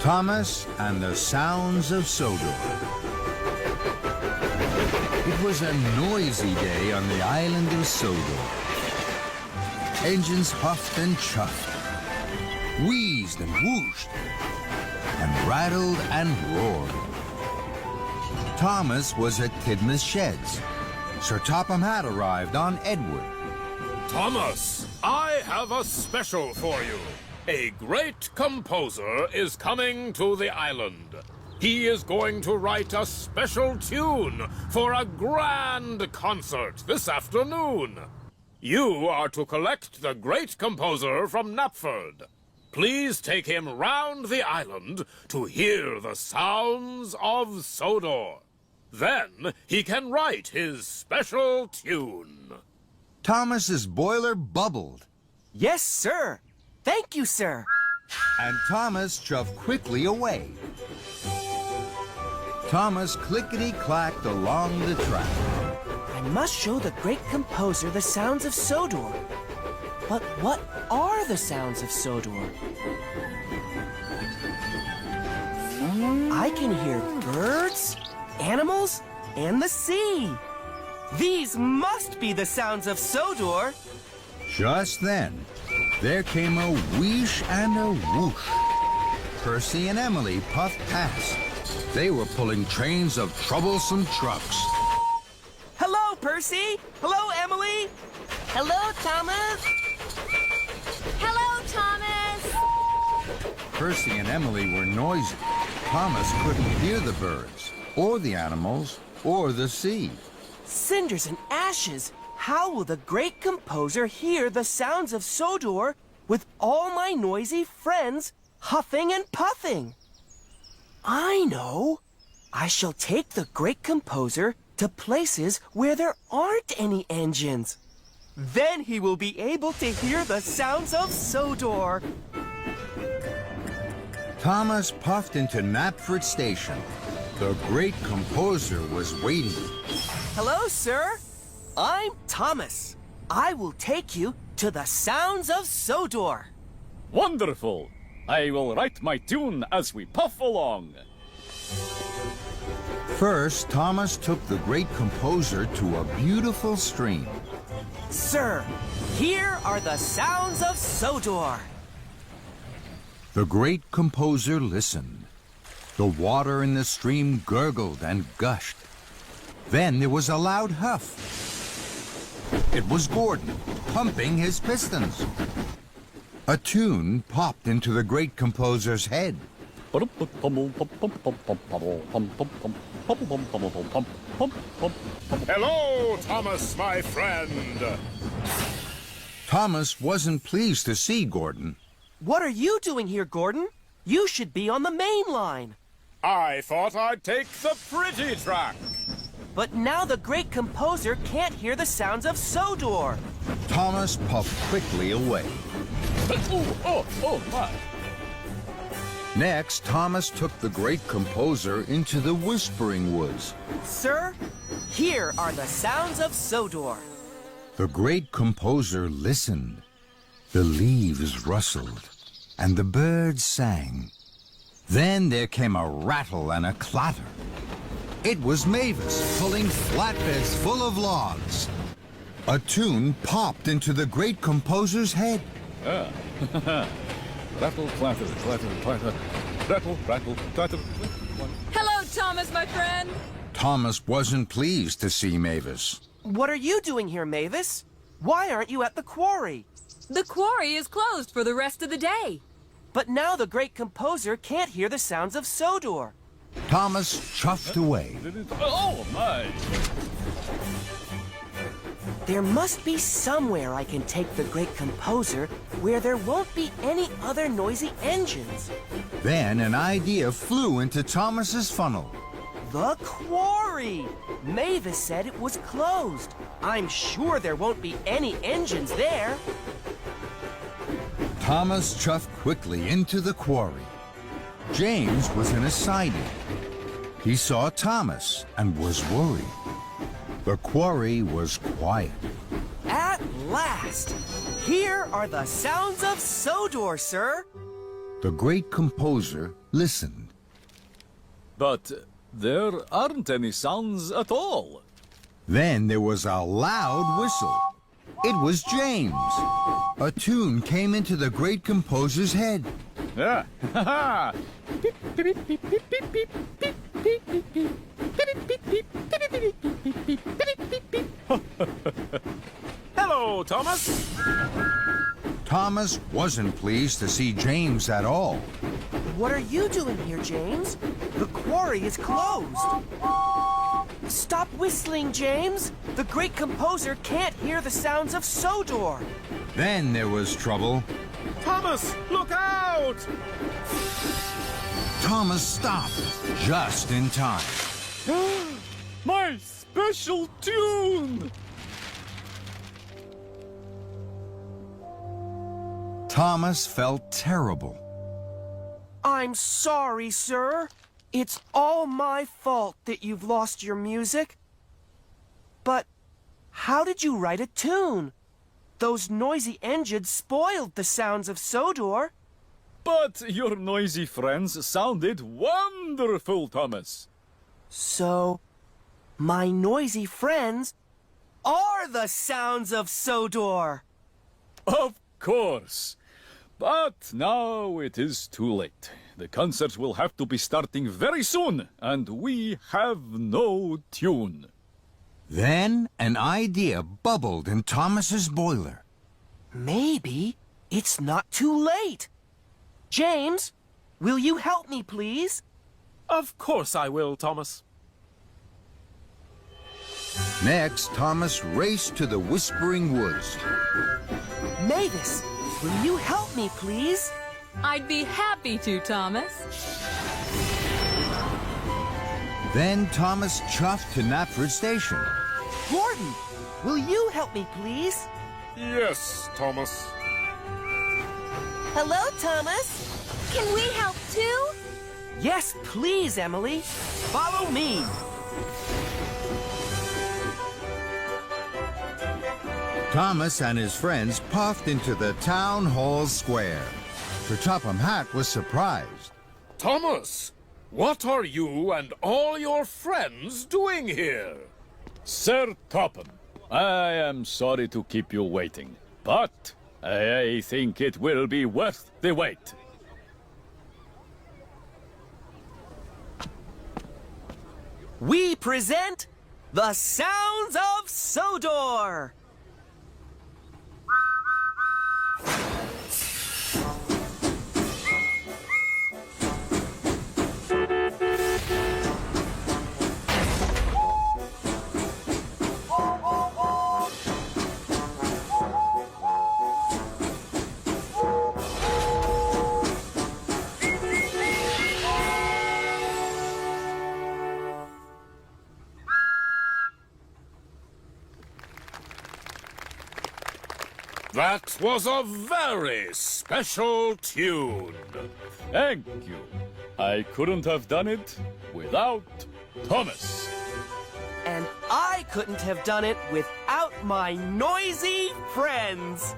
Thomas and the Sounds of Sodor. It was a noisy day on the island of Sodor. Engines huffed and chuffed, wheezed and whooshed, and rattled and roared. Thomas was at Tidmouth Sheds. Sir Topham had arrived on Edward. Thomas, I have a special for you. A great composer is coming to the island. He is going to write a special tune for a grand concert this afternoon. You are to collect the great composer from Knapford. Please take him round the island to hear the sounds of Sodor. Then he can write his special tune. Thomas's boiler bubbled. Yes, sir. Thank you, sir. And Thomas shoved quickly away. Thomas clickety-clacked along the track. I must show the great composer the sounds of Sodor. But what are the sounds of Sodor? I can hear birds, animals, and the sea. These must be the sounds of Sodor. Just then, there came a wheesh and a whoosh. Percy and Emily puffed past. They were pulling trains of troublesome trucks. Hello, Percy. Hello, Emily. Hello, Thomas. Hello, Thomas! Percy and Emily were noisy. Thomas couldn't hear the birds, or the animals, or the sea. Cinders and ashes. How will the great composer hear the sounds of Sodor with all my noisy friends huffing and puffing? I know. I shall take the great composer to places where there aren't any engines. Then he will be able to hear the sounds of Sodor. Thomas puffed into Knapford Station. The great composer was waiting. Hello, sir. I'm Thomas. I will take you to the sounds of Sodor. Wonderful! I will write my tune as we puff along. First, Thomas took the great composer to a beautiful stream. Sir, here are the sounds of Sodor. The great composer listened. The water in the stream gurgled and gushed. Then there was a loud huff. It was Gordon, pumping his pistons. A tune popped into the great composer's head. Hello, Thomas, my friend. Thomas wasn't pleased to see Gordon. What are you doing here, Gordon? You should be on the main line. I thought I'd take the pretty track. But now the great composer can't hear the sounds of Sodor. Thomas puffed quickly away. Oh, my. Next, Thomas took the great composer into the Whispering Woods. Sir, here are the sounds of Sodor. The great composer listened. The leaves rustled, and the birds sang. Then there came a rattle and a clatter. It was Mavis pulling flatbeds full of logs. A tune popped into the great composer's head. Rattle, clatter, clatter, clatter. Rattle, rattle, clatter. Hello, Thomas, my friend! Thomas wasn't pleased to see Mavis. What are you doing here, Mavis? Why aren't you at the quarry? The quarry is closed for the rest of the day. But now the great composer can't hear the sounds of Sodor. Thomas chuffed away. Oh, my. There must be somewhere I can take the great composer where there won't be any other noisy engines. Then an idea flew into Thomas's funnel. The quarry! Mavis said it was closed. I'm sure there won't be any engines there. Thomas chuffed quickly into the quarry. James was in a siding. He saw Thomas and was worried. The quarry was quiet. At last! Here are the sounds of Sodor, sir. The great composer listened. But there aren't any sounds at all. Then there was a loud whistle. It was James. A tune came into the great composer's head. Ah, ha ha! Hello, Thomas. Thomas wasn't pleased to see James at all. What are you doing here, James? The quarry is closed. Stop whistling, James. The great composer can't hear the sounds of Sodor. Then there was trouble. Thomas, look out! Thomas stopped just in time. My special tune! Thomas felt terrible. I'm sorry, sir. It's all my fault that you've lost your music. But how did you write a tune? Those noisy engines spoiled the sounds of Sodor. But your noisy friends sounded wonderful, Thomas. So, my noisy friends are the sounds of Sodor. Of course. But now it is too late. The concert will have to be starting very soon, and we have no tune. Then an idea bubbled in Thomas's boiler. Maybe it's not too late. James, will you help me, please? Of course I will, Thomas. Next, Thomas raced to the Whispering Woods. Mavis, will you help me, please? I'd be happy to, Thomas. Then Thomas chuffed to Knapford Station. Gordon, will you help me, please? Yes, Thomas. Hello, Thomas. Can we help too? Yes, please, Emily. Follow me. Thomas and his friends puffed into the town hall square. Sir Topham Hatt was surprised. Thomas, what are you and all your friends doing here? Sir Topham, I am sorry to keep you waiting, but I think it will be worth the wait. We present the Sounds of Sodor. That was a very special tune. Thank you. I couldn't have done it without Thomas. And I couldn't have done it without my noisy friends.